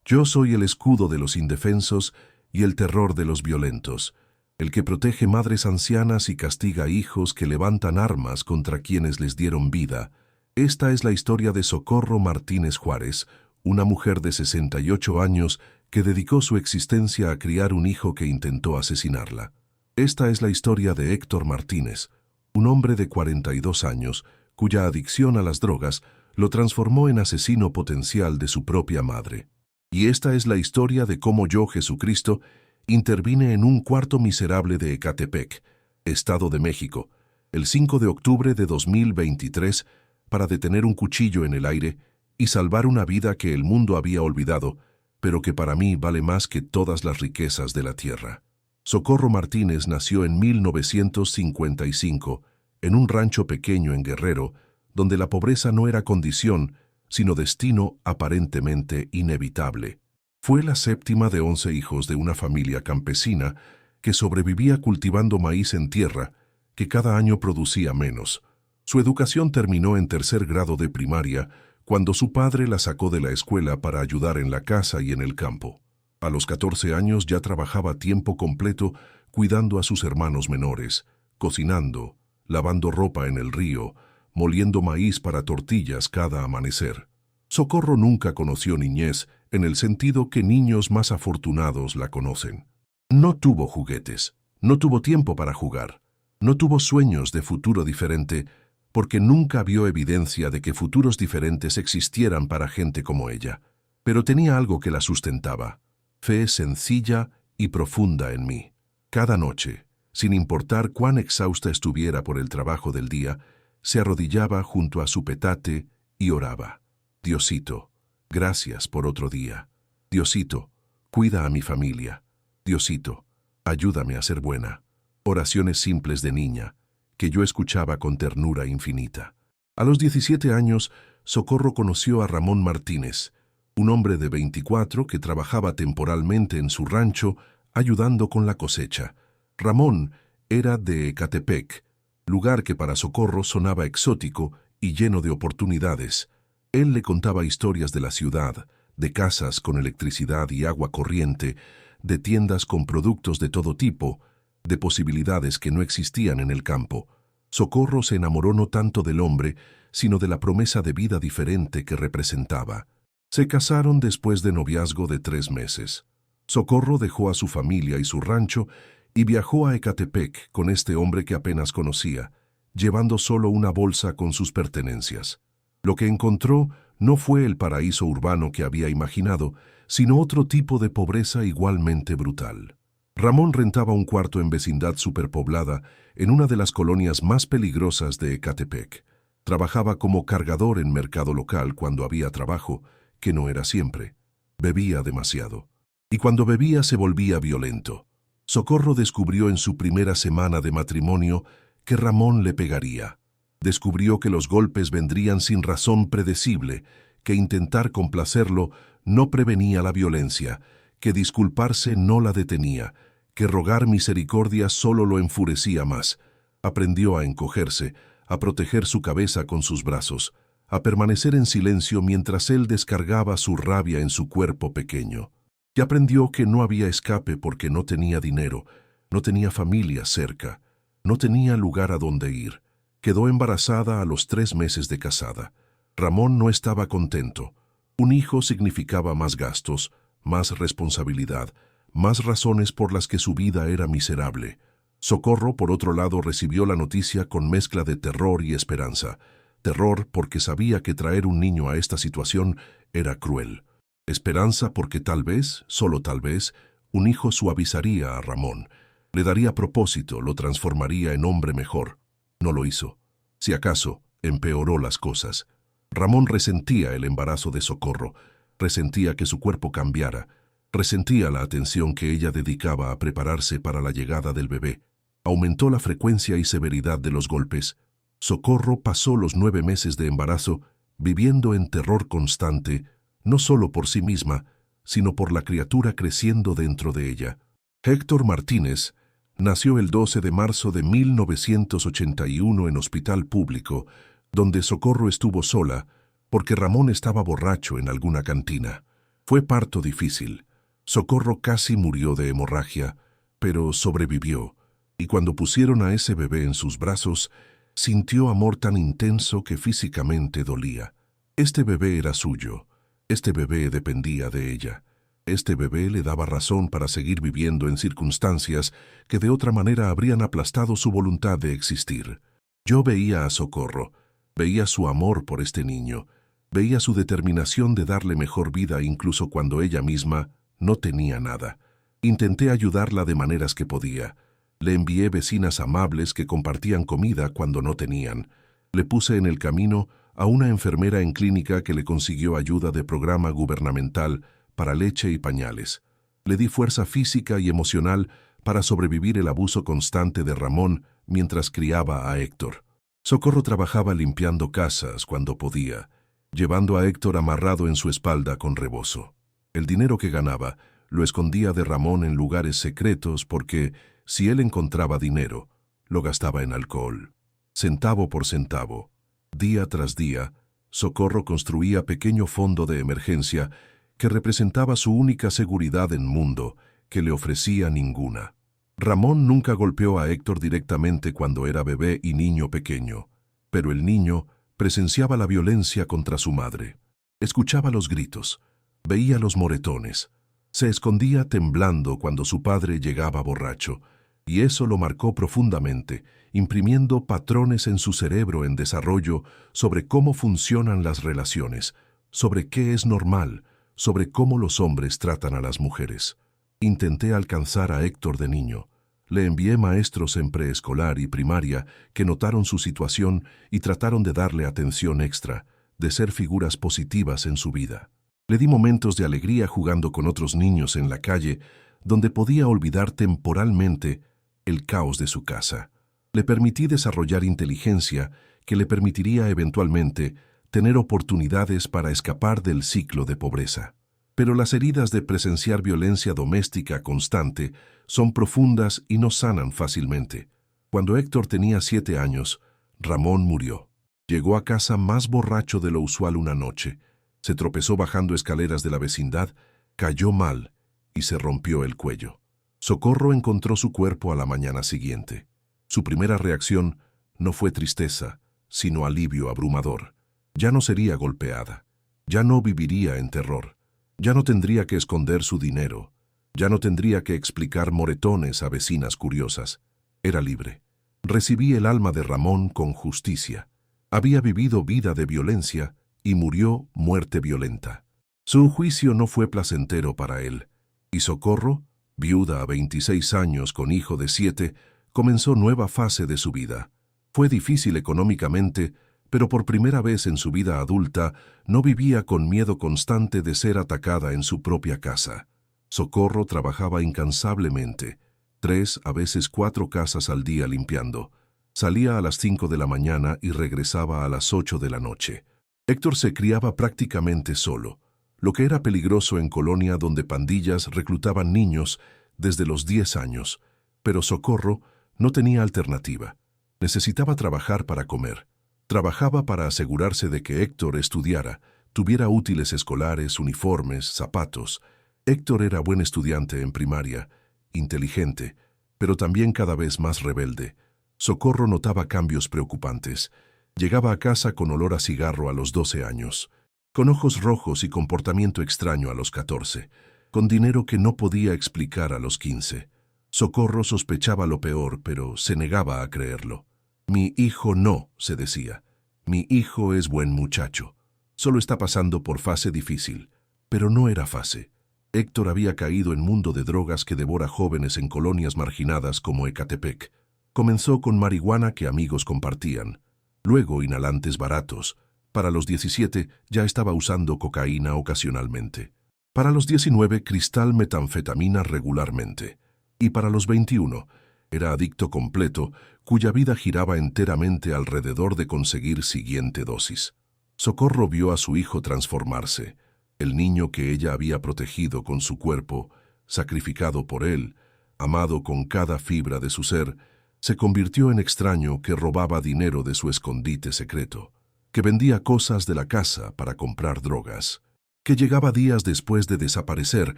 Yo soy el escudo de los indefensos y el terror de los violentos, el que protege madres ancianas y castiga hijos que levantan armas contra quienes les dieron vida. Esta es la historia de Socorro Martínez Juárez, una mujer de 68 años que dedicó su existencia a criar un hijo que intentó asesinarla. Esta es la historia de Héctor Martínez, un hombre de 42 años, cuya adicción a las drogas lo transformó en asesino potencial de su propia madre. Y esta es la historia de cómo yo, Jesucristo, intervine en un cuarto miserable de Ecatepec, Estado de México, el 5 de octubre de 2023, para detener un cuchillo en el aire y salvar una vida que el mundo había olvidado, pero que para mí vale más que todas las riquezas de la tierra. Socorro Martínez nació en 1955, en un rancho pequeño en Guerrero, donde la pobreza no era condición, sino destino aparentemente inevitable. Fue la séptima de 11 hijos de una familia campesina que sobrevivía cultivando maíz en tierra, que cada año producía menos. Su educación terminó en tercer grado de primaria, cuando su padre la sacó de la escuela para ayudar en la casa y en el campo. A los 14 años ya trabajaba a tiempo completo cuidando a sus hermanos menores, cocinando, lavando ropa en el río, moliendo maíz para tortillas cada amanecer. Socorro nunca conoció niñez en el sentido que niños más afortunados la conocen. No tuvo juguetes, no tuvo tiempo para jugar, no tuvo sueños de futuro diferente, porque nunca vio evidencia de que futuros diferentes existieran para gente como ella. Pero tenía algo que la sustentaba: fe sencilla y profunda en mí. Cada noche, sin importar cuán exhausta estuviera por el trabajo del día, se arrodillaba junto a su petate y oraba. Diosito, gracias por otro día. Diosito, cuida a mi familia. Diosito, ayúdame a ser buena. Oraciones simples de niña, que yo escuchaba con ternura infinita. A los 17 años, Socorro conoció a Ramón Martínez, un hombre de 24 que trabajaba temporalmente en su rancho ayudando con la cosecha. Ramón era de Ecatepec, lugar que para Socorro sonaba exótico y lleno de oportunidades. Él le contaba historias de la ciudad, de casas con electricidad y agua corriente, de tiendas con productos de todo tipo, de posibilidades que no existían en el campo. Socorro se enamoró no tanto del hombre, sino de la promesa de vida diferente que representaba. Se casaron después de noviazgo de 3 meses. Socorro dejó a su familia y su rancho y viajó a Ecatepec con este hombre que apenas conocía, llevando solo una bolsa con sus pertenencias. Lo que encontró no fue el paraíso urbano que había imaginado, sino otro tipo de pobreza igualmente brutal. Ramón rentaba un cuarto en vecindad superpoblada en una de las colonias más peligrosas de Ecatepec. Trabajaba como cargador en mercado local cuando había trabajo, que no era siempre. Bebía demasiado. Y cuando bebía se volvía violento. Socorro descubrió en su primera semana de matrimonio que Ramón le pegaría. Descubrió que los golpes vendrían sin razón predecible, que intentar complacerlo no prevenía la violencia, que disculparse no la detenía, que rogar misericordia solo lo enfurecía más. Aprendió a encogerse, a proteger su cabeza con sus brazos, a permanecer en silencio mientras él descargaba su rabia en su cuerpo pequeño. Y aprendió que no había escape porque no tenía dinero, no tenía familia cerca, no tenía lugar a donde ir. Quedó embarazada a los 3 meses de casada. Ramón no estaba contento. Un hijo significaba más gastos, más responsabilidad, más razones por las que su vida era miserable. Socorro, por otro lado, recibió la noticia con mezcla de terror y esperanza. Terror porque sabía que traer un niño a esta situación era cruel. Esperanza porque tal vez, solo tal vez, un hijo suavizaría a Ramón. Le daría propósito, lo transformaría en hombre mejor. No lo hizo. Si acaso, empeoró las cosas. Ramón resentía el embarazo de Socorro, resentía que su cuerpo cambiara, resentía la atención que ella dedicaba a prepararse para la llegada del bebé. Aumentó la frecuencia y severidad de los golpes. Socorro pasó los 9 meses de embarazo viviendo en terror constante, no solo por sí misma, sino por la criatura creciendo dentro de ella. Héctor Martínez nació el 12 de marzo de 1981 en hospital público, donde Socorro estuvo sola porque Ramón estaba borracho en alguna cantina. Fue parto difícil. Socorro casi murió de hemorragia, pero sobrevivió, y cuando pusieron a ese bebé en sus brazos, sintió amor tan intenso que físicamente dolía. Este bebé era suyo, este bebé dependía de ella. Este bebé le daba razón para seguir viviendo en circunstancias que de otra manera habrían aplastado su voluntad de existir. Yo veía a Socorro, veía su amor por este niño, veía su determinación de darle mejor vida incluso cuando ella misma no tenía nada. Intenté ayudarla de maneras que podía. Le envié vecinas amables que compartían comida cuando no tenían. Le puse en el camino a una enfermera en clínica que le consiguió ayuda de programa gubernamental para leche y pañales. Le di fuerza física y emocional para sobrevivir el abuso constante de Ramón mientras criaba a Héctor. Socorro trabajaba limpiando casas cuando podía, llevando a Héctor amarrado en su espalda con rebozo. El dinero que ganaba lo escondía de Ramón en lugares secretos porque, si él encontraba dinero, lo gastaba en alcohol. Centavo por centavo, día tras día, Socorro construía pequeño fondo de emergencia que representaba su única seguridad en mundo, que le ofrecía ninguna. Ramón nunca golpeó a Héctor directamente cuando era bebé y niño pequeño, pero el niño presenciaba la violencia contra su madre. Escuchaba los gritos, veía los moretones, se escondía temblando cuando su padre llegaba borracho, y eso lo marcó profundamente, imprimiendo patrones en su cerebro en desarrollo sobre cómo funcionan las relaciones, sobre qué es normal, sobre cómo los hombres tratan a las mujeres. Intenté alcanzar a Héctor de niño. Le envié maestros en preescolar y primaria que notaron su situación y trataron de darle atención extra, de ser figuras positivas en su vida. Le di momentos de alegría jugando con otros niños en la calle, donde podía olvidar temporalmente el caos de su casa. Le permití desarrollar inteligencia que le permitiría eventualmente tener oportunidades para escapar del ciclo de pobreza. Pero las heridas de presenciar violencia doméstica constante son profundas y no sanan fácilmente. Cuando Héctor tenía 7 años, Ramón murió. Llegó a casa más borracho de lo usual una noche, se tropezó bajando escaleras de la vecindad, cayó mal y se rompió el cuello. Socorro encontró su cuerpo a la mañana siguiente. Su primera reacción no fue tristeza, sino alivio abrumador. Ya no sería golpeada, ya no viviría en terror, ya no tendría que esconder su dinero, ya no tendría que explicar moretones a vecinas curiosas. Era libre. Recibí el alma de Ramón con justicia. Había vivido vida de violencia y murió muerte violenta. Su juicio no fue placentero para él, y Socorro, viuda a 26 años con hijo de 7, comenzó nueva fase de su vida. Fue difícil económicamente, pero por primera vez en su vida adulta no vivía con miedo constante de ser atacada en su propia casa. Socorro trabajaba incansablemente, 3, a veces 4 casas al día limpiando. Salía a las 5 de la mañana y regresaba a las 8 de la noche. Héctor se criaba prácticamente solo, lo que era peligroso en Colonia donde pandillas reclutaban niños desde los 10 años, pero Socorro no tenía alternativa. Necesitaba trabajar para comer. Trabajaba para asegurarse de que Héctor estudiara, tuviera útiles escolares, uniformes, zapatos. Héctor era buen estudiante en primaria, inteligente, pero también cada vez más rebelde. Socorro notaba cambios preocupantes. Llegaba a casa con olor a cigarro a los 12 años, con ojos rojos y comportamiento extraño a los 14, con dinero que no podía explicar a los 15. Socorro sospechaba lo peor, pero se negaba a creerlo. Mi hijo no, se decía. Mi hijo es buen muchacho. Solo está pasando por fase difícil. Pero no era fase. Héctor había caído en mundo de drogas que devora jóvenes en colonias marginadas como Ecatepec. Comenzó con marihuana que amigos compartían. Luego inhalantes baratos. Para los 17 ya estaba usando cocaína ocasionalmente. Para los 19 cristal metanfetamina regularmente. Y para los 21 era adicto completo, cuya vida giraba enteramente alrededor de conseguir siguiente dosis. Socorro vio a su hijo transformarse, el niño que ella había protegido con su cuerpo, sacrificado por él, amado con cada fibra de su ser, se convirtió en extraño que robaba dinero de su escondite secreto, que vendía cosas de la casa para comprar drogas. que llegaba días después de desaparecer,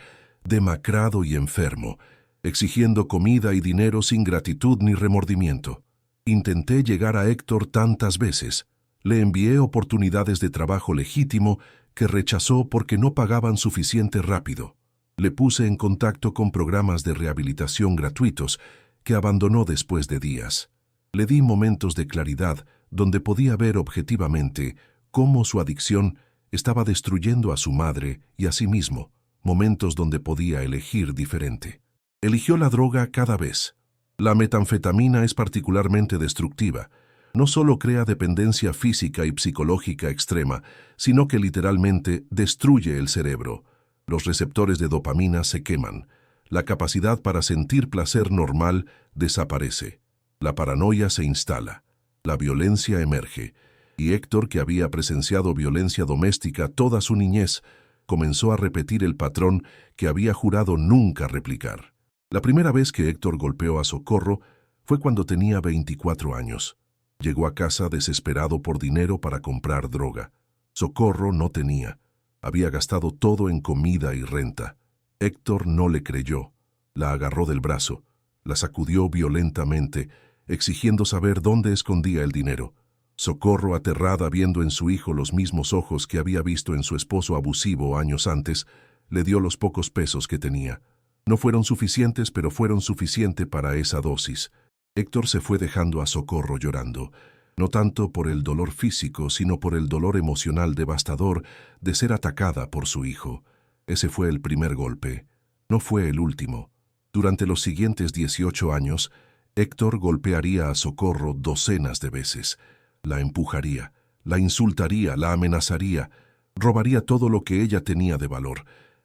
demacrado y enfermo, exigiendo comida y dinero sin gratitud ni remordimiento. Intenté llegar a Héctor tantas veces. Le envié oportunidades de trabajo legítimo que rechazó porque no pagaban suficiente rápido. Le puse en contacto con programas de rehabilitación gratuitos que abandonó después de días. Le di momentos de claridad donde podía ver objetivamente cómo su adicción estaba destruyendo a su madre y a sí mismo, momentos donde podía elegir diferente. Eligió la droga cada vez. La metanfetamina es particularmente destructiva. No solo crea dependencia física y psicológica extrema, sino que literalmente destruye el cerebro. Los receptores de dopamina se queman. La capacidad para sentir placer normal desaparece. La paranoia se instala. La violencia emerge. Y Héctor, que había presenciado violencia doméstica toda su niñez, comenzó a repetir el patrón que había jurado nunca replicar. La primera vez que Héctor golpeó a Socorro fue cuando tenía 24 años. Llegó a casa desesperado por dinero para comprar droga. Socorro no tenía. Había gastado todo en comida y renta. Héctor no le creyó. La agarró del brazo. La sacudió violentamente, exigiendo saber dónde escondía el dinero. Socorro, aterrada viendo en su hijo los mismos ojos que había visto en su esposo abusivo años antes, le dio los pocos pesos que tenía. No fueron suficientes, pero fueron suficiente para esa dosis. Héctor se fue dejando a Socorro llorando, no tanto por el dolor físico, sino por el dolor emocional devastador de ser atacada por su hijo. Ese fue el primer golpe. No fue el último. Durante los siguientes 18 años, Héctor golpearía a Socorro docenas de veces. La empujaría, la insultaría, la amenazaría, robaría todo lo que ella tenía de valor,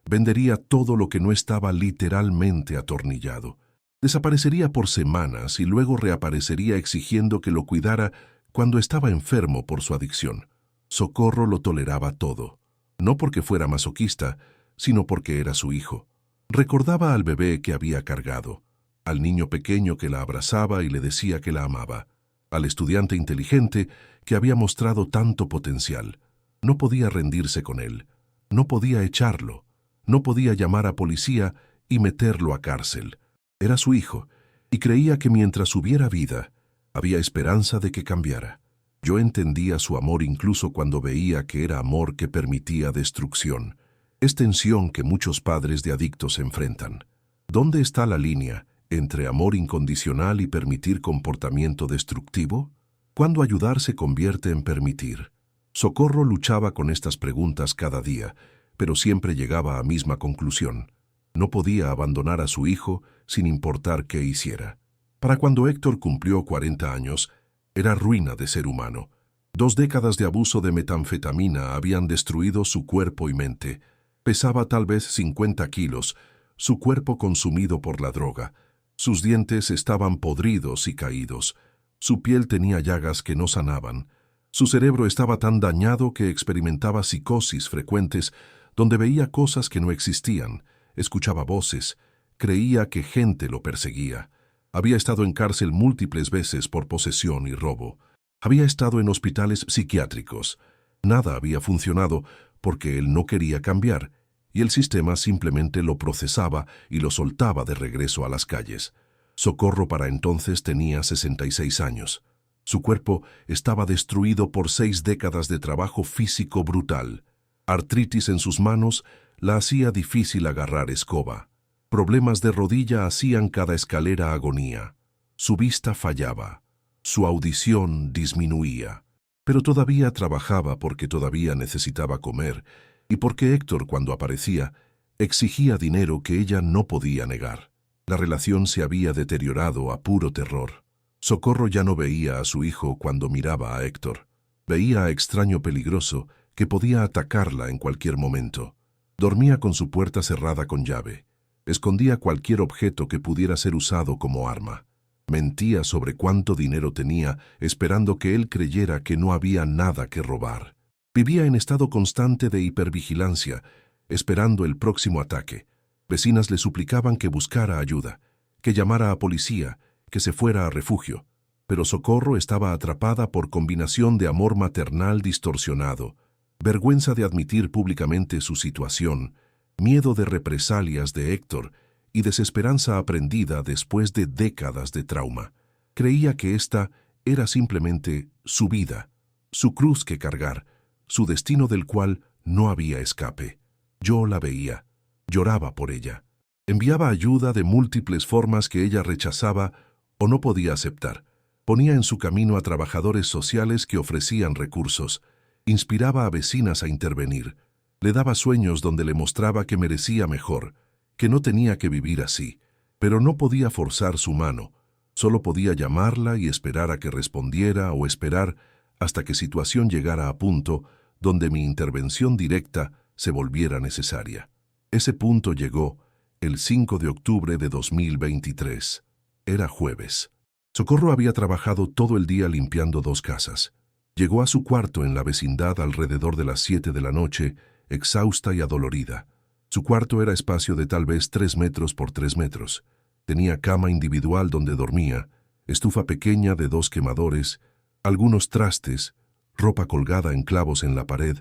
vendería todo lo que no estaba literalmente atornillado. Desaparecería por semanas y luego reaparecería exigiendo que lo cuidara cuando estaba enfermo por su adicción. Socorro lo toleraba todo, no porque fuera masoquista, sino porque era su hijo. Recordaba al bebé que había cargado, al niño pequeño que la abrazaba y le decía que la amaba, al estudiante inteligente que había mostrado tanto potencial. No podía rendirse con él, no podía echarlo, no podía llamar a policía y meterlo a cárcel. Era su hijo, y creía que mientras hubiera vida, había esperanza de que cambiara. Yo entendía su amor incluso cuando veía que era amor que permitía destrucción. Es tensión que muchos padres de adictos enfrentan. ¿Dónde está la línea entre amor incondicional y permitir comportamiento destructivo? ¿Cuándo ayudar se convierte en permitir? Socorro luchaba con estas preguntas cada día, pero siempre llegaba a misma conclusión. No podía abandonar a su hijo sin importar qué hiciera. Para cuando Héctor cumplió 40 años, era ruina de ser humano. 2 décadas de abuso de metanfetamina habían destruido su cuerpo y mente. Pesaba tal vez 50 kilos, su cuerpo consumido por la droga. Sus dientes estaban podridos y caídos. Su piel tenía llagas que no sanaban. Su cerebro estaba tan dañado que experimentaba psicosis frecuentes donde veía cosas que no existían, escuchaba voces, creía que gente lo perseguía. Había estado en cárcel múltiples veces por posesión y robo. Había estado en hospitales psiquiátricos. Nada había funcionado porque él no quería cambiar, y el sistema simplemente lo procesaba y lo soltaba de regreso a las calles. Socorro para entonces tenía 66 años. Su cuerpo estaba destruido por 6 décadas de trabajo físico brutal. Artritis en sus manos la hacía difícil agarrar escoba. Problemas de rodilla hacían cada escalera agonía. Su vista fallaba. Su audición disminuía. Pero todavía trabajaba porque todavía necesitaba comer y porque Héctor, cuando aparecía, exigía dinero que ella no podía negar. La relación se había deteriorado a puro terror. Socorro ya no veía a su hijo cuando miraba a Héctor. Veía a extraño peligroso que podía atacarla en cualquier momento. Dormía con su puerta cerrada con llave. Escondía cualquier objeto que pudiera ser usado como arma. Mentía sobre cuánto dinero tenía, esperando que él creyera que no había nada que robar. Vivía en estado constante de hipervigilancia, esperando el próximo ataque. Vecinas le suplicaban que buscara ayuda, que llamara a policía, que se fuera a refugio. Pero Socorro estaba atrapada por combinación de amor maternal distorsionado, vergüenza de admitir públicamente su situación, miedo de represalias de Héctor y desesperanza aprendida después de décadas de trauma. Creía que esta era simplemente su vida, su cruz que cargar, su destino del cual no había escape. Yo la veía, lloraba por ella. Enviaba ayuda de múltiples formas que ella rechazaba o no podía aceptar. Ponía en su camino a trabajadores sociales que ofrecían recursos. Inspiraba a vecinas a intervenir. Le daba sueños donde le mostraba que merecía mejor, que no tenía que vivir así. Pero no podía forzar su mano. Solo podía llamarla y esperar a que respondiera o esperar hasta que situación llegara a punto donde mi intervención directa se volviera necesaria. Ese punto llegó el 5 de octubre de 2023. Era jueves. Socorro había trabajado todo el día limpiando 2 casas. Llegó a su cuarto en la vecindad alrededor de las 7 de la noche, exhausta y adolorida. Su cuarto era espacio de tal vez 3 metros por 3 metros. Tenía cama individual donde dormía, estufa pequeña de 2 quemadores, algunos trastes, ropa colgada en clavos en la pared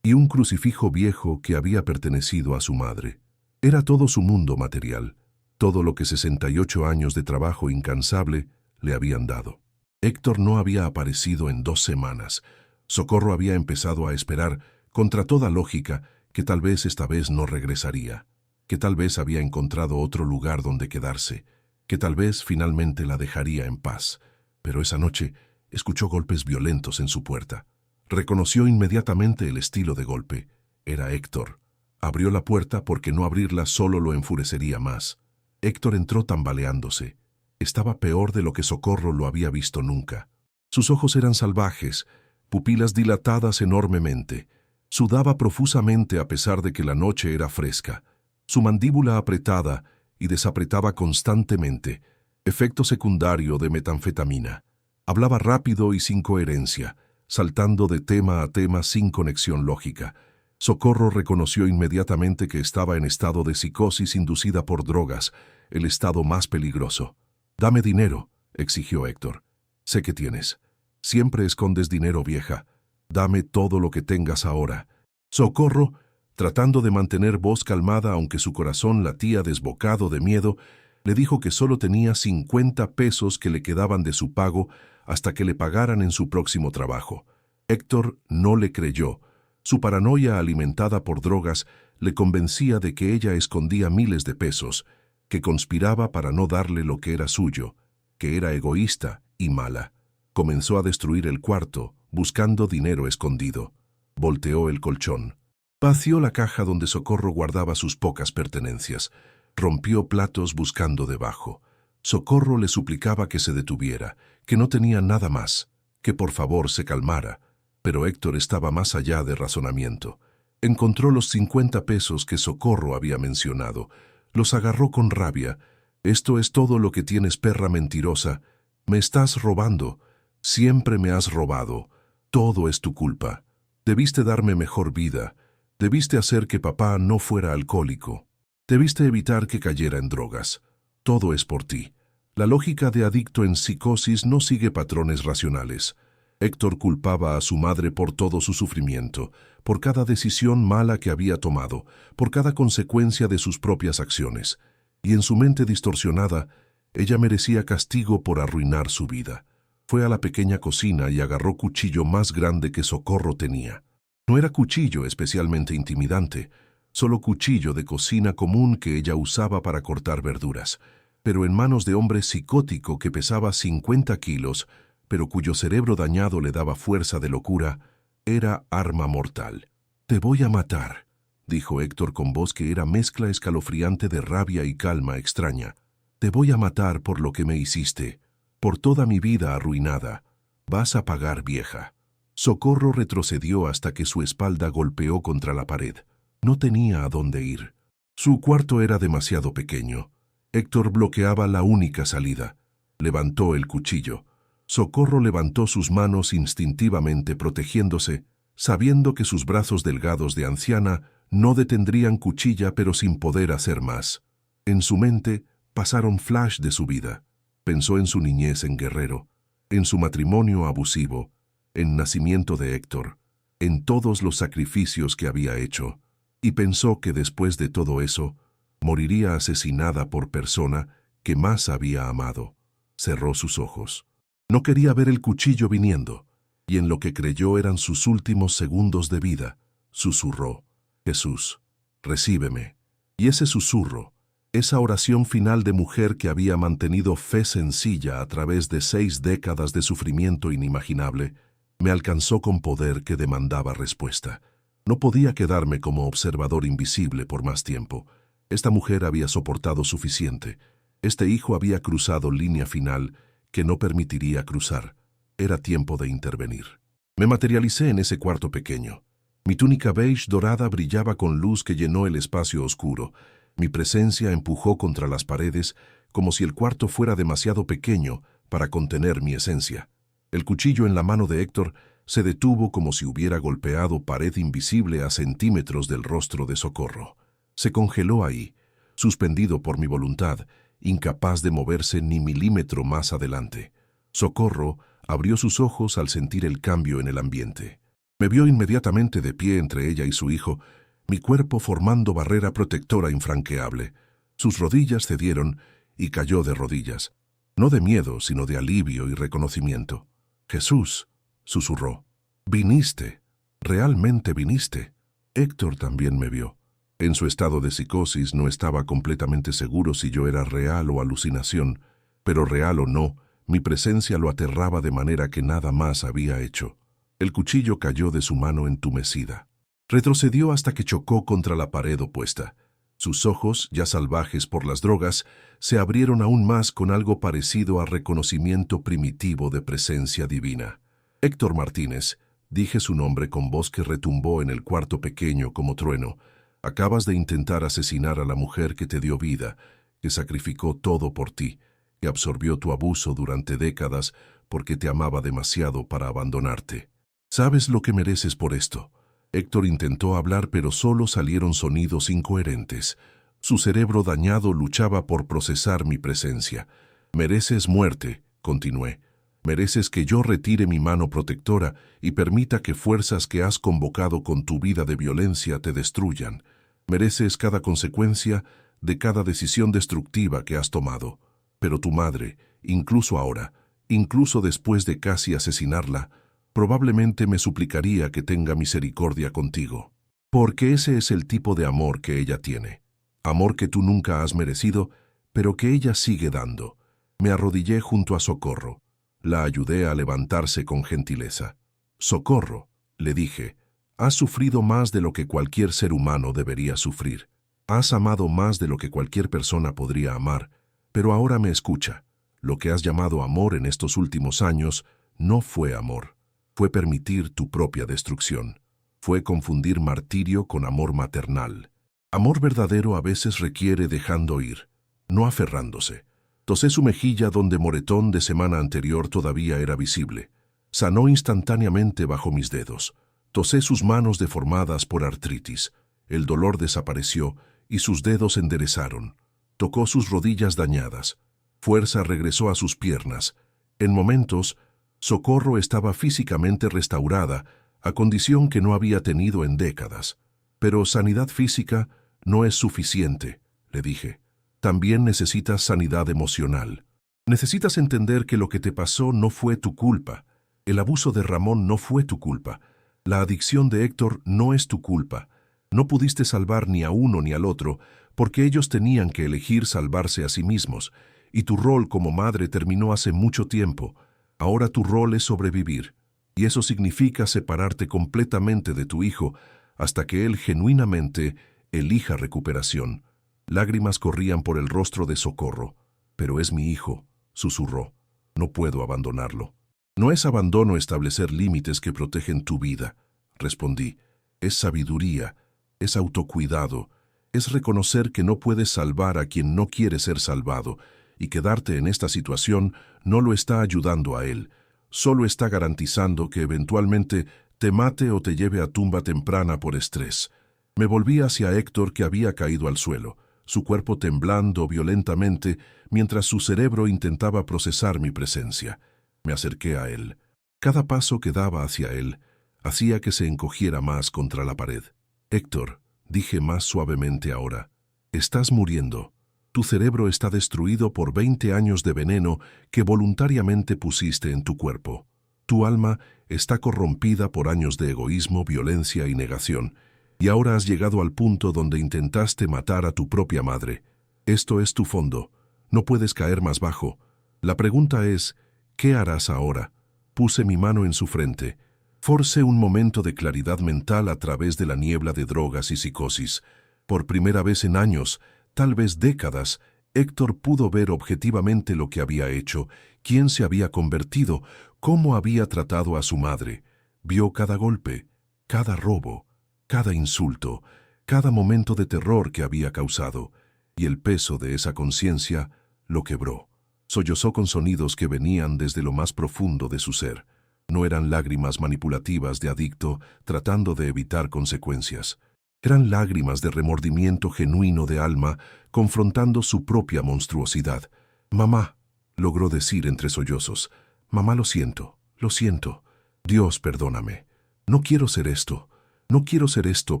y un crucifijo viejo que había pertenecido a su madre. Era todo su mundo material, todo lo que 68 años de trabajo incansable le habían dado. Héctor no había aparecido en 2 semanas. Socorro había empezado a esperar, contra toda lógica, que tal vez esta vez no regresaría, que tal vez había encontrado otro lugar donde quedarse, que tal vez finalmente la dejaría en paz. Pero esa noche escuchó golpes violentos en su puerta. Reconoció inmediatamente el estilo de golpe. Era Héctor. Abrió la puerta porque no abrirla solo lo enfurecería más. Héctor entró tambaleándose. Estaba peor de lo que Socorro lo había visto nunca. Sus ojos eran salvajes, pupilas dilatadas enormemente. Sudaba profusamente a pesar de que la noche era fresca. Su mandíbula apretada y desapretaba constantemente, efecto secundario de metanfetamina. Hablaba rápido y sin coherencia, saltando de tema a tema sin conexión lógica. Socorro reconoció inmediatamente que estaba en estado de psicosis inducida por drogas, el estado más peligroso. «Dame dinero», exigió Héctor. «Sé que tienes. Siempre escondes dinero, vieja. Dame todo lo que tengas ahora». Socorro, tratando de mantener voz calmada aunque su corazón latía desbocado de miedo, le dijo que solo tenía 50 pesos que le quedaban de su pago hasta que le pagaran en su próximo trabajo. Héctor no le creyó. Su paranoia alimentada por drogas le convencía de que ella escondía miles de pesos, que conspiraba para no darle lo que era suyo, que era egoísta y mala. Comenzó a destruir el cuarto, buscando dinero escondido. Volteó el colchón. Vació la caja donde Socorro guardaba sus pocas pertenencias. Rompió platos buscando debajo. Socorro le suplicaba que se detuviera, que no tenía nada más, que por favor se calmara. Pero Héctor estaba más allá de razonamiento. Encontró los 50 pesos que Socorro había mencionado. Los agarró con rabia. «Esto es todo lo que tienes, perra mentirosa. Me estás robando. Siempre me has robado. Todo es tu culpa. Debiste darme mejor vida. Debiste hacer que papá no fuera alcohólico. Debiste evitar que cayera en drogas. Todo es por ti». La lógica de adicto en psicosis no sigue patrones racionales. Héctor culpaba a su madre por todo su sufrimiento, por cada decisión mala que había tomado, por cada consecuencia de sus propias acciones. Y en su mente distorsionada, ella merecía castigo por arruinar su vida. Fue a la pequeña cocina y agarró cuchillo más grande que Socorro tenía. No era cuchillo especialmente intimidante, solo cuchillo de cocina común que ella usaba para cortar verduras. Pero en manos de hombre psicótico que pesaba 50 kilos, pero cuyo cerebro dañado le daba fuerza de locura, era arma mortal. «Te voy a matar», dijo Héctor con voz que era mezcla escalofriante de rabia y calma extraña. «Te voy a matar por lo que me hiciste, por toda mi vida arruinada. Vas a pagar, vieja». Socorro retrocedió hasta que su espalda golpeó contra la pared. No tenía a dónde ir. Su cuarto era demasiado pequeño. Héctor bloqueaba la única salida. Levantó el cuchillo. Socorro levantó sus manos instintivamente protegiéndose, sabiendo que sus brazos delgados de anciana no detendrían cuchilla pero sin poder hacer más. En su mente pasaron flash de su vida. Pensó en su niñez en Guerrero, en su matrimonio abusivo, en nacimiento de Héctor. en todos los sacrificios que había hecho, y pensó que después de todo eso, moriría asesinada por persona que más había amado. Cerró sus ojos. No quería ver el cuchillo viniendo, y en lo que creyó eran sus últimos segundos de vida, susurró: Jesús, recíbeme. Y ese susurro, esa oración final de mujer que había mantenido fe sencilla a través de 6 décadas de sufrimiento inimaginable, me alcanzó con poder que demandaba respuesta. No podía quedarme como observador invisible por más tiempo. Esta mujer había soportado suficiente. Este hijo había cruzado línea final que no permitiría cruzar. Era tiempo de intervenir. Me materialicé en ese cuarto pequeño. Mi túnica beige dorada brillaba con luz que llenó el espacio oscuro. Mi presencia empujó contra las paredes como si el cuarto fuera demasiado pequeño para contener mi esencia. El cuchillo en la mano de Héctor se detuvo como si hubiera golpeado pared invisible a centímetros del rostro de Socorro. Se congeló ahí, suspendido por mi voluntad, incapaz de moverse ni milímetro más adelante. Socorro abrió sus ojos al sentir el cambio en el ambiente. Me vio inmediatamente de pie entre ella y su hijo, mi cuerpo formando barrera protectora infranqueable. Sus rodillas cedieron y cayó de rodillas, no de miedo, sino de alivio y reconocimiento. «Jesús», susurró, «viniste, realmente viniste». Héctor también me vio. En su estado de psicosis no estaba completamente seguro si yo era real o alucinación, pero real o no, mi presencia lo aterraba de manera que nada más había hecho. El cuchillo cayó de su mano entumecida. Retrocedió hasta que chocó contra la pared opuesta. Sus ojos, ya salvajes por las drogas, se abrieron aún más con algo parecido a reconocimiento primitivo de presencia divina. «Héctor Martínez», dije su nombre con voz que retumbó en el cuarto pequeño como trueno. «Acabas de intentar asesinar a la mujer que te dio vida, que sacrificó todo por ti, que absorbió tu abuso durante décadas porque te amaba demasiado para abandonarte. ¿Sabes lo que mereces por esto?» Héctor intentó hablar, pero solo salieron sonidos incoherentes. Su cerebro dañado luchaba por procesar mi presencia. «Mereces muerte», continué. «Mereces que yo retire mi mano protectora y permita que fuerzas que has convocado con tu vida de violencia te destruyan. Mereces cada consecuencia de cada decisión destructiva que has tomado. Pero tu madre, incluso ahora, incluso después de casi asesinarla, probablemente me suplicaría que tenga misericordia contigo. Porque ese es el tipo de amor que ella tiene. Amor que tú nunca has merecido, pero que ella sigue dando». Me arrodillé junto a Socorro. La ayudé a levantarse con gentileza. «Socorro», le dije, «has sufrido más de lo que cualquier ser humano debería sufrir. Has amado más de lo que cualquier persona podría amar, pero ahora me escucha. Lo que has llamado amor en estos últimos años no fue amor. Fue permitir tu propia destrucción. Fue confundir martirio con amor maternal. Amor verdadero a veces requiere dejando ir, no aferrándose». Tosé su mejilla donde moretón de semana anterior todavía era visible. Sanó instantáneamente bajo mis dedos. Tosé sus manos deformadas por artritis. El dolor desapareció y sus dedos enderezaron. Tocó sus rodillas dañadas. Fuerza regresó a sus piernas. En momentos, Socorro estaba físicamente restaurada, a condición que no había tenido en décadas. «Pero sanidad física no es suficiente», le dije. «También necesitas sanidad emocional. Necesitas entender que lo que te pasó no fue tu culpa. El abuso de Ramón no fue tu culpa. La adicción de Héctor no es tu culpa. No pudiste salvar ni a uno ni al otro, porque ellos tenían que elegir salvarse a sí mismos, y tu rol como madre terminó hace mucho tiempo. Ahora tu rol es sobrevivir, y eso significa separarte completamente de tu hijo hasta que él genuinamente elija recuperación». Lágrimas corrían por el rostro de Socorro. «Pero es mi hijo», susurró. «No puedo abandonarlo». «No es abandono establecer límites que protegen tu vida», respondí. «Es sabiduría, es autocuidado, es reconocer que no puedes salvar a quien no quiere ser salvado, y quedarte en esta situación no lo está ayudando a él, solo está garantizando que eventualmente te mate o te lleve a tumba temprana por estrés». Me volví hacia Héctor, que había caído al suelo, su cuerpo temblando violentamente mientras su cerebro intentaba procesar mi presencia. Me acerqué a él. Cada paso que daba hacia él hacía que se encogiera más contra la pared. Héctor, dije más suavemente ahora, estás muriendo. Tu cerebro está destruido por 20 años de veneno que voluntariamente pusiste en tu cuerpo. Tu alma está corrompida por años de egoísmo, violencia y negación, y ahora has llegado al punto donde intentaste matar a tu propia madre. Esto es tu fondo. No puedes caer más bajo. La pregunta es, ¿qué harás ahora? Puse mi mano en su frente. Forcé un momento de claridad mental a través de la niebla de drogas y psicosis. Por primera vez en años, tal vez décadas, Héctor pudo ver objetivamente lo que había hecho, quién se había convertido, cómo había tratado a su madre. Vio cada golpe, cada robo, cada insulto, cada momento de terror que había causado, y el peso de esa conciencia lo quebró. Sollozó con sonidos que venían desde lo más profundo de su ser. No eran lágrimas manipulativas de adicto tratando de evitar consecuencias. Eran lágrimas de remordimiento genuino de alma confrontando su propia monstruosidad. «Mamá», logró decir entre sollozos. «Mamá, lo siento, lo siento. Dios, perdóname. No quiero ser esto. No quiero ser esto,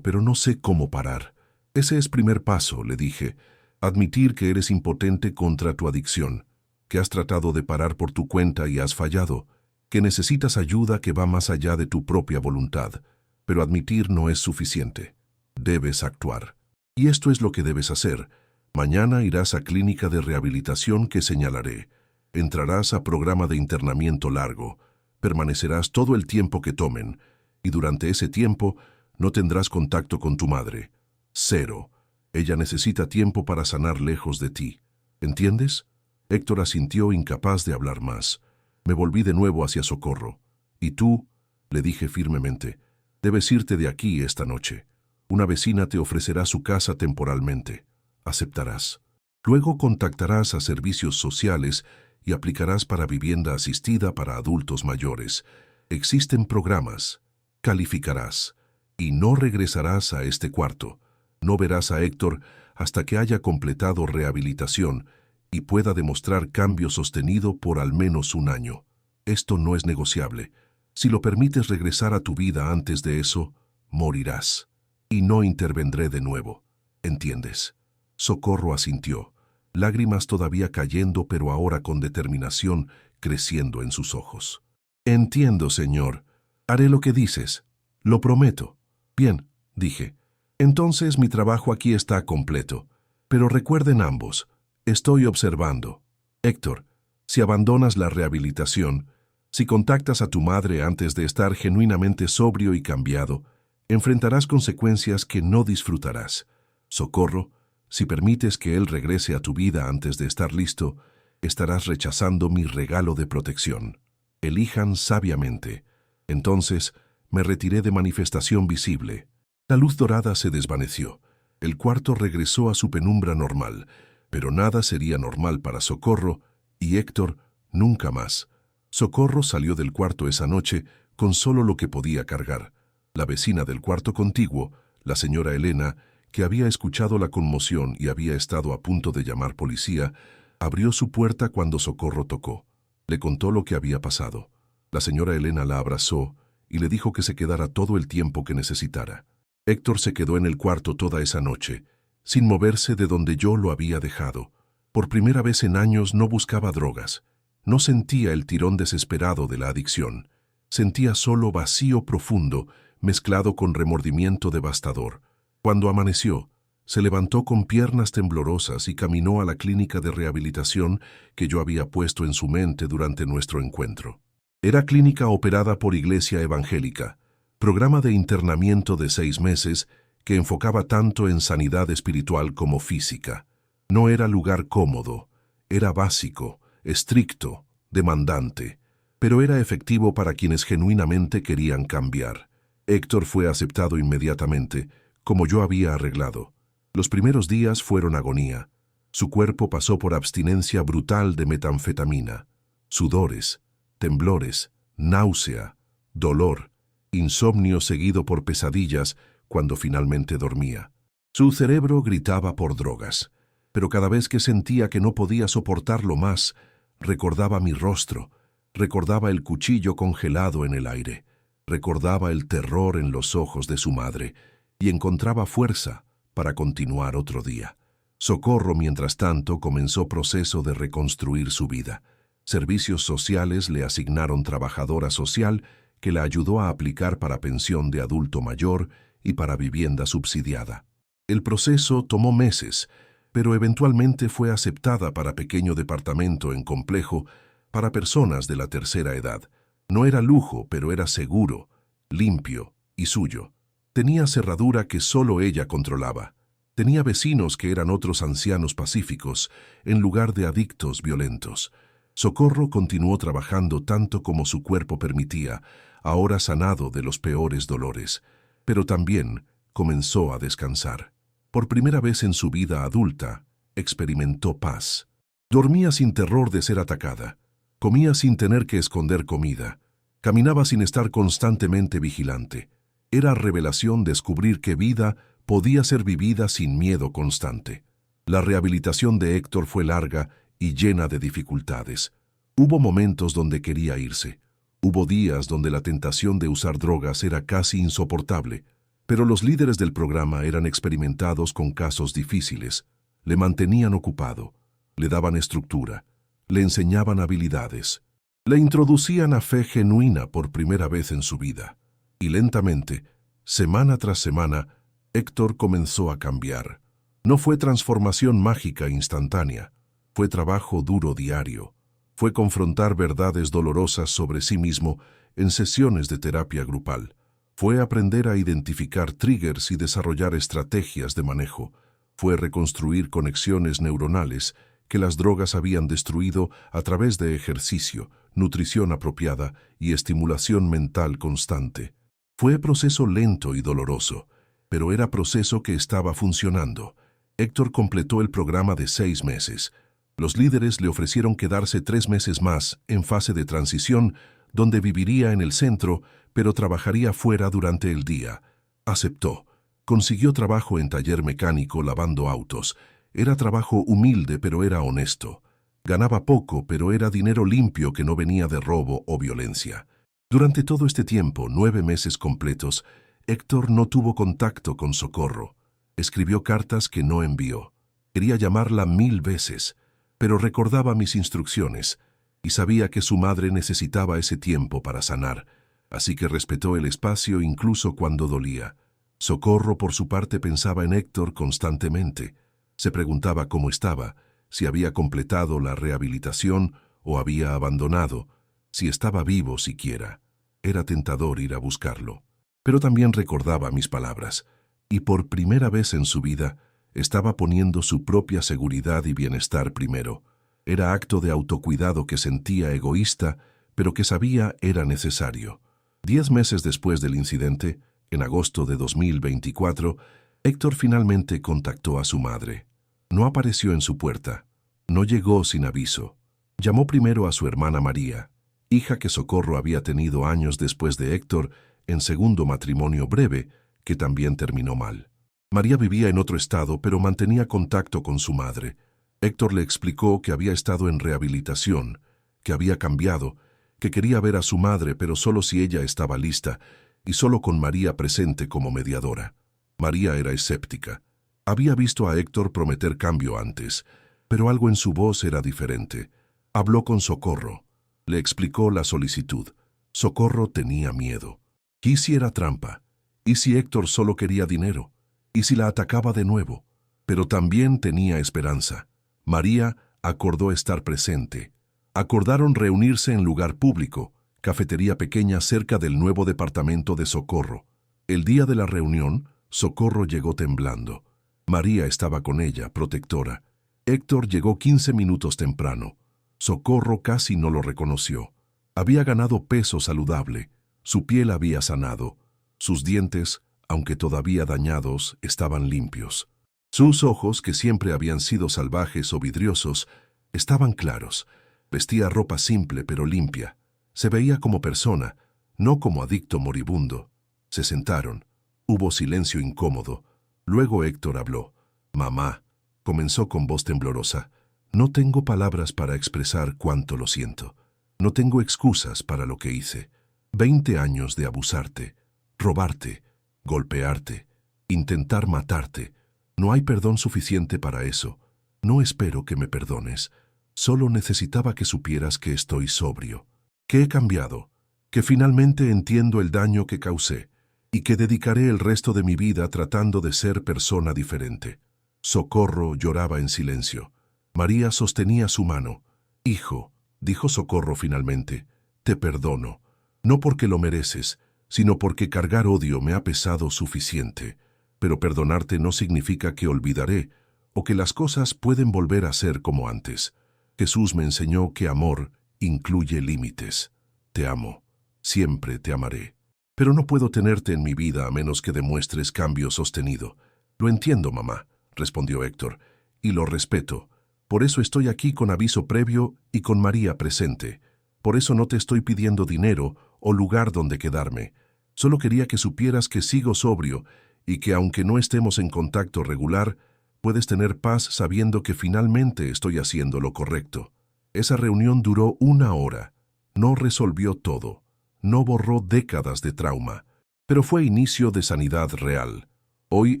pero no sé cómo parar». «Ese es primer paso», le dije. «Admitir que eres impotente contra tu adicción, que has tratado de parar por tu cuenta y has fallado, que necesitas ayuda que va más allá de tu propia voluntad. Pero admitir no es suficiente. Debes actuar. Y esto es lo que debes hacer. Mañana irás a clínica de rehabilitación que señalaré. Entrarás a programa de internamiento largo. Permanecerás todo el tiempo que tomen, y durante ese tiempo no tendrás contacto con tu madre. 0. Ella necesita tiempo para sanar lejos de ti. ¿Entiendes?» Héctor asintió, incapaz de hablar más. Me volví de nuevo hacia Socorro. «¿Y tú?», le dije firmemente. «Debes irte de aquí esta noche. Una vecina te ofrecerá su casa temporalmente. Aceptarás. Luego contactarás a servicios sociales y aplicarás para vivienda asistida para adultos mayores. Existen programas. Calificarás. Y no regresarás a este cuarto. No verás a Héctor hasta que haya completado rehabilitación y pueda demostrar cambio sostenido por al menos un año. Esto no es negociable. Si lo permites regresar a tu vida antes de eso, morirás. Y no intervendré de nuevo. ¿Entiendes?» Socorro asintió, lágrimas todavía cayendo, pero ahora con determinación creciendo en sus ojos. «Entiendo, señor. Haré lo que dices. Lo prometo». «Bien», dije. «Entonces mi trabajo aquí está completo. Pero recuerden ambos, estoy observando. Héctor, si abandonas la rehabilitación, si contactas a tu madre antes de estar genuinamente sobrio y cambiado, enfrentarás consecuencias que no disfrutarás. Socorro, si permites que él regrese a tu vida antes de estar listo, estarás rechazando mi regalo de protección. Elijan sabiamente». Entonces me retiré de manifestación visible. La luz dorada se desvaneció. El cuarto regresó a su penumbra normal, pero nada sería normal para Socorro y Héctor nunca más. Socorro salió del cuarto esa noche con solo lo que podía cargar. La vecina del cuarto contiguo, la señora Elena, que había escuchado la conmoción y había estado a punto de llamar policía, abrió su puerta cuando Socorro tocó. Le contó lo que había pasado. La señora Elena la abrazó y le dijo que se quedara todo el tiempo que necesitara. Héctor se quedó en el cuarto toda esa noche, sin moverse de donde yo lo había dejado. Por primera vez en años no buscaba drogas. No sentía el tirón desesperado de la adicción. Sentía solo vacío profundo, mezclado con remordimiento devastador. Cuando amaneció, se levantó con piernas temblorosas y caminó a la clínica de rehabilitación que yo había puesto en su mente durante nuestro encuentro. Era clínica operada por Iglesia Evangélica, programa de internamiento de 6 meses que enfocaba tanto en sanidad espiritual como física. No era lugar cómodo, era básico, estricto, demandante, pero era efectivo para quienes genuinamente querían cambiar. Héctor fue aceptado inmediatamente, como yo había arreglado. Los primeros días fueron agonía. Su cuerpo pasó por abstinencia brutal de metanfetamina, sudores, temblores, náusea, dolor, insomnio seguido por pesadillas cuando finalmente dormía. Su cerebro gritaba por drogas, pero cada vez que sentía que no podía soportarlo más, recordaba mi rostro, recordaba el cuchillo congelado en el aire, Recordaba el terror en los ojos de su madre y encontraba fuerza para continuar otro día. Socorro, mientras tanto, comenzó proceso de reconstruir su vida. Servicios sociales le asignaron trabajadora social que la ayudó a aplicar para pensión de adulto mayor y para vivienda subsidiada. El proceso tomó meses, pero eventualmente fue aceptada para pequeño departamento en complejo para personas de la tercera edad. No era lujo, pero era seguro, limpio y suyo. Tenía cerradura que solo ella controlaba. Tenía vecinos que eran otros ancianos pacíficos, en lugar de adictos violentos. Socorro continuó trabajando tanto como su cuerpo permitía, ahora sanado de los peores dolores, pero también comenzó a descansar. Por primera vez en su vida adulta, experimentó paz. Dormía sin terror de ser atacada. Comía sin tener que esconder comida. Caminaba sin estar constantemente vigilante. Era revelación descubrir que vida podía ser vivida sin miedo constante. La rehabilitación de Héctor fue larga y llena de dificultades. Hubo momentos donde quería irse. Hubo días donde la tentación de usar drogas era casi insoportable. Pero los líderes del programa eran experimentados con casos difíciles. Le mantenían ocupado, le daban estructura, le enseñaban habilidades. Le introducían a fe genuina por primera vez en su vida. Y lentamente, semana tras semana, Héctor comenzó a cambiar. No fue transformación mágica instantánea, fue trabajo duro diario. Fue confrontar verdades dolorosas sobre sí mismo en sesiones de terapia grupal. Fue aprender a identificar triggers y desarrollar estrategias de manejo. Fue reconstruir conexiones neuronales que las drogas habían destruido a través de ejercicio, nutrición apropiada y estimulación mental constante. Fue proceso lento y doloroso, pero era proceso que estaba funcionando. Héctor completó el programa de 6 meses. Los líderes le ofrecieron quedarse 3 meses más en fase de transición, donde viviría en el centro, pero trabajaría fuera durante el día. Aceptó. Consiguió trabajo en taller mecánico lavando autos. Era trabajo humilde, pero era honesto. Ganaba poco, pero era dinero limpio que no venía de robo o violencia. Durante todo este tiempo, 9 meses completos, Héctor no tuvo contacto con Socorro. Escribió cartas que no envió. Quería llamarla 1000 veces, pero recordaba mis instrucciones y sabía que su madre necesitaba ese tiempo para sanar, así que respetó el espacio incluso cuando dolía. Socorro, por su parte, pensaba en Héctor constantemente. Se preguntaba cómo estaba, si había completado la rehabilitación o había abandonado, si estaba vivo siquiera. Era tentador ir a buscarlo. Pero también recordaba mis palabras, y por primera vez en su vida estaba poniendo su propia seguridad y bienestar primero. Era acto de autocuidado que sentía egoísta, pero que sabía era necesario. 10 meses después del incidente, en agosto de 2024, Héctor finalmente contactó a su madre. No apareció en su puerta. No llegó sin aviso. Llamó primero a su hermana María, hija que Socorro había tenido años después de Héctor en segundo matrimonio breve, que también terminó mal. María vivía en otro estado, pero mantenía contacto con su madre. Héctor le explicó que había estado en rehabilitación, que había cambiado, que quería ver a su madre, pero solo si ella estaba lista, y solo con María presente como mediadora. María era escéptica. Había visto a Héctor prometer cambio antes, pero algo en su voz era diferente. Habló con Socorro. Le explicó la solicitud. Socorro tenía miedo. ¿Y si era trampa? ¿Y si Héctor solo quería dinero? ¿Y si la atacaba de nuevo? Pero también tenía esperanza. María acordó estar presente. Acordaron reunirse en lugar público, cafetería pequeña cerca del nuevo departamento de Socorro. El día de la reunión, Socorro llegó temblando. María estaba con ella, protectora. Héctor llegó 15 minutos temprano. Socorro casi no lo reconoció. Había ganado peso saludable. Su piel había sanado. Sus dientes, aunque todavía dañados, estaban limpios. Sus ojos, que siempre habían sido salvajes o vidriosos, estaban claros. Vestía ropa simple pero limpia. Se veía como persona, no como adicto moribundo. Se sentaron. Hubo silencio incómodo. Luego Héctor habló. «Mamá», comenzó con voz temblorosa, «no tengo palabras para expresar cuánto lo siento. No tengo excusas para lo que hice. 20 años de abusarte, robarte, golpearte, intentar matarte. No hay perdón suficiente para eso. No espero que me perdones. Solo necesitaba que supieras que estoy sobrio, que he cambiado, que finalmente entiendo el daño que causé y que dedicaré el resto de mi vida tratando de ser persona diferente. Socorro lloraba en silencio. María sostenía su mano. Hijo, dijo Socorro finalmente, te perdono, no porque lo mereces, sino porque cargar odio me ha pesado suficiente. Pero perdonarte no significa que olvidaré o que las cosas pueden volver a ser como antes. Jesús me enseñó que amor incluye límites. Te amo, siempre te amaré. Pero no puedo tenerte en mi vida a menos que demuestres cambio sostenido. Lo entiendo, mamá, respondió Héctor, y lo respeto. Por eso estoy aquí con aviso previo y con María presente. Por eso no te estoy pidiendo dinero o lugar donde quedarme. Solo quería que supieras que sigo sobrio y que aunque no estemos en contacto regular, puedes tener paz sabiendo que finalmente estoy haciendo lo correcto. Esa reunión duró 1 hora. No resolvió todo. No borró décadas de trauma. Pero fue inicio de sanidad real. Hoy,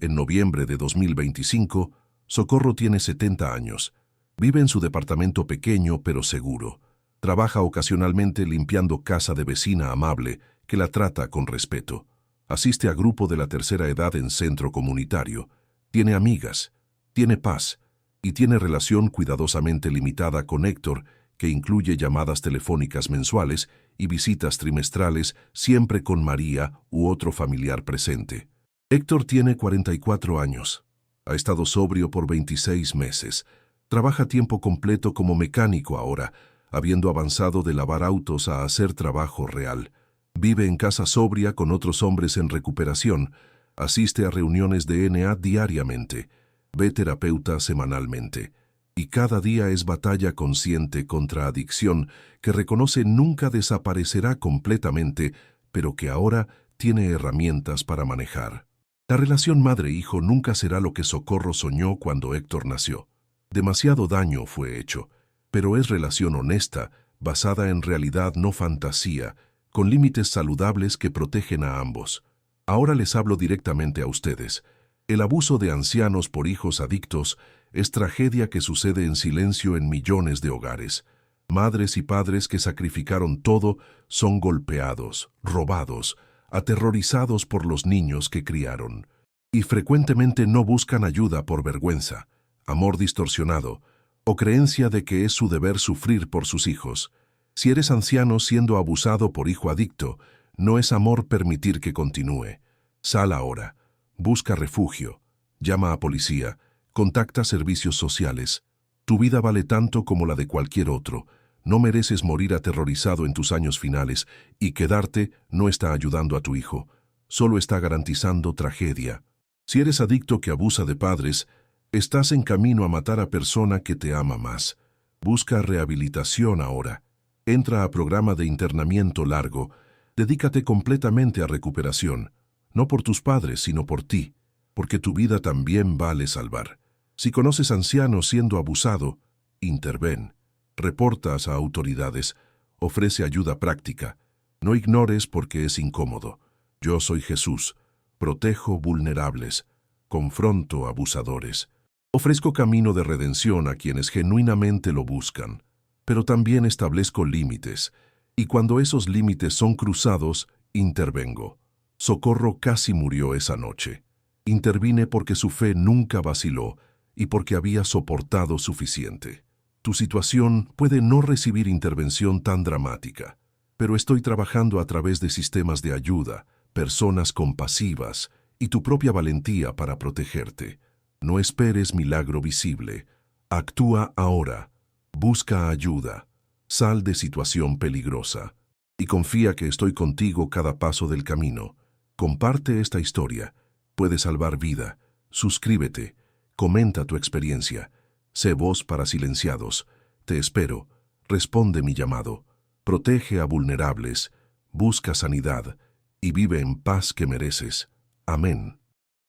en noviembre de 2025, Socorro tiene 70 años. Vive en su departamento pequeño pero seguro. Trabaja ocasionalmente limpiando casa de vecina amable que la trata con respeto. Asiste a grupo de la tercera edad en centro comunitario. Tiene amigas. Tiene paz. Y tiene relación cuidadosamente limitada con Héctor, que incluye llamadas telefónicas mensuales y visitas trimestrales, siempre con María u otro familiar presente. Héctor tiene 44 años. Ha estado sobrio por 26 meses. Trabaja a tiempo completo como mecánico ahora, habiendo avanzado de lavar autos a hacer trabajo real. Vive en casa sobria con otros hombres en recuperación. Asiste a reuniones de NA diariamente. Ve terapeuta semanalmente. Y cada día es batalla consciente contra adicción que reconoce nunca desaparecerá completamente, pero que ahora tiene herramientas para manejar. La relación madre-hijo nunca será lo que Socorro soñó cuando Héctor nació. Demasiado daño fue hecho, pero es relación honesta, basada en realidad no fantasía, con límites saludables que protegen a ambos. Ahora les hablo directamente a ustedes. El abuso de ancianos por hijos adictos es tragedia que sucede en silencio en millones de hogares. Madres y padres que sacrificaron todo son golpeados, robados, aterrorizados por los niños que criaron. Y frecuentemente no buscan ayuda por vergüenza, amor distorsionado o creencia de que es su deber sufrir por sus hijos. Si eres anciano siendo abusado por hijo adicto, no es amor permitir que continúe. Sal ahora. Busca refugio. Llama a policía. Contacta servicios sociales. Tu vida vale tanto como la de cualquier otro. No mereces morir aterrorizado en tus años finales y quedarte no está ayudando a tu hijo. Solo está garantizando tragedia. Si eres adicto que abusa de padres, estás en camino a matar a persona que te ama más. Busca rehabilitación ahora. Entra a programa de internamiento largo. Dedícate completamente a recuperación. No por tus padres, sino por ti. Porque tu vida también vale salvar. Si conoces ancianos siendo abusado, interven. Reportas a autoridades. Ofrece ayuda práctica. No ignores porque es incómodo. Yo soy Jesús. Protejo vulnerables. Confronto abusadores. Ofrezco camino de redención a quienes genuinamente lo buscan. Pero también establezco límites. Y cuando esos límites son cruzados, intervengo. Socorro casi murió esa noche. Intervine porque su fe nunca vaciló y porque había soportado suficiente. Tu situación puede no recibir intervención tan dramática, pero estoy trabajando a través de sistemas de ayuda, personas compasivas y tu propia valentía para protegerte. No esperes milagro visible. Actúa ahora. Busca ayuda. Sal de situación peligrosa. Y confía que estoy contigo cada paso del camino. Comparte esta historia. Puede salvar vida. Suscríbete. Comenta tu experiencia. Sé voz para silenciados. Te espero. Responde mi llamado. Protege a vulnerables. Busca sanidad. Y vive en paz que mereces. Amén.